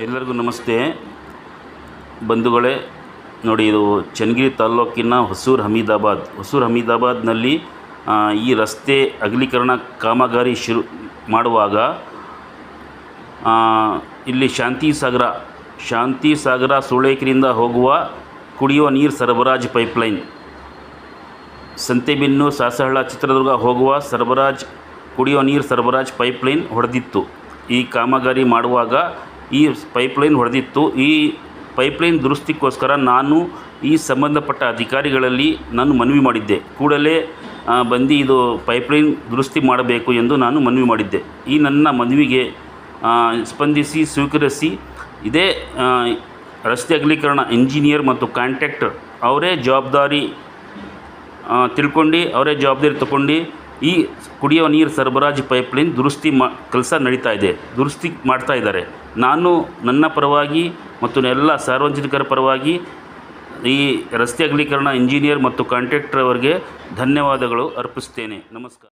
ಎಲ್ಲರಿಗೂ ನಮಸ್ತೆ ಬಂಧುಗಳೇ. ನೋಡಿ, ಇದು ಚನ್ನಗಿರಿ ತಾಲ್ಲೂಕಿನ ಹೊಸೂರು ಹಮೀದಾಬಾದ್ನಲ್ಲಿ ಈ ರಸ್ತೆ ಅಗಲೀಕರಣ ಕಾಮಗಾರಿ ಶುರು ಮಾಡುವಾಗ ಇಲ್ಲಿ ಶಾಂತಿಸಾಗರ ಸೂಳೆಕೆರೆಯಿಂದ ಹೋಗುವ ಕುಡಿಯುವ ನೀರು ಸರಬರಾಜು ಪೈಪ್ಲೈನ್, ಸಂತೆಬೆನ್ನೂರು ಸಾಸಹಳ್ಳ ಚಿತ್ರದುರ್ಗ ಹೋಗುವ ಕುಡಿಯುವ ನೀರು ಸರಬರಾಜು ಪೈಪ್ಲೈನ್ ಹೊಡೆದಿತ್ತು. ಈ ಕಾಮಗಾರಿ ಮಾಡುವಾಗ ಈ ಪೈಪ್ಲೈನ್ ಹೊಡೆದಿತ್ತು. ಈ ಪೈಪ್ಲೈನ್ ದುರಸ್ತಿಗೋಸ್ಕರ ನಾನು ಈ ಸಂಬಂಧಪಟ್ಟ ಅಧಿಕಾರಿಗಳಲ್ಲಿ ನಾನು ಮನವಿ ಮಾಡಿದ್ದೆ. ಕೂಡಲೇ ಬಂದು ಇದು ಪೈಪ್ಲೈನ್ ದುರಸ್ತಿ ಮಾಡಬೇಕು ಎಂದು ನಾನು ಮನವಿ ಮಾಡಿದ್ದೆ. ಈ ನನ್ನ ಮನವಿಗೆ ಸ್ಪಂದಿಸಿ ಸ್ವೀಕರಿಸಿ ಇದೇ ರಸ್ತೆ ಅಗಲೀಕರಣ ಇಂಜಿನಿಯರ್ ಮತ್ತು ಕಾಂಟ್ರಾಕ್ಟರ್ ಅವರೇ ಜವಾಬ್ದಾರಿ ತಗೊಂಡು ಈ ಕುಡಿಯುವ ನೀರು ಸರಬರಾಜು ಪೈಪ್ಲೈನ್ ಕೆಲಸ ದುರಸ್ತಿ ಮಾಡ್ತಾ ಇದ್ದಾರೆ. ನಾನು ನನ್ನ ಪರವಾಗಿ ಮತ್ತು ಎಲ್ಲ ಸಾರ್ವಜನಿಕರ ಪರವಾಗಿ ಈ ರಸ್ತೆ ಅಗಲೀಕರಣ ಇಂಜಿನಿಯರ್ ಮತ್ತು ಕಾಂಟ್ರಾಕ್ಟರ್ ಅವರಿಗೆ ಧನ್ಯವಾದಗಳು ಅರ್ಪಿಸ್ತೇನೆ. ನಮಸ್ಕಾರ.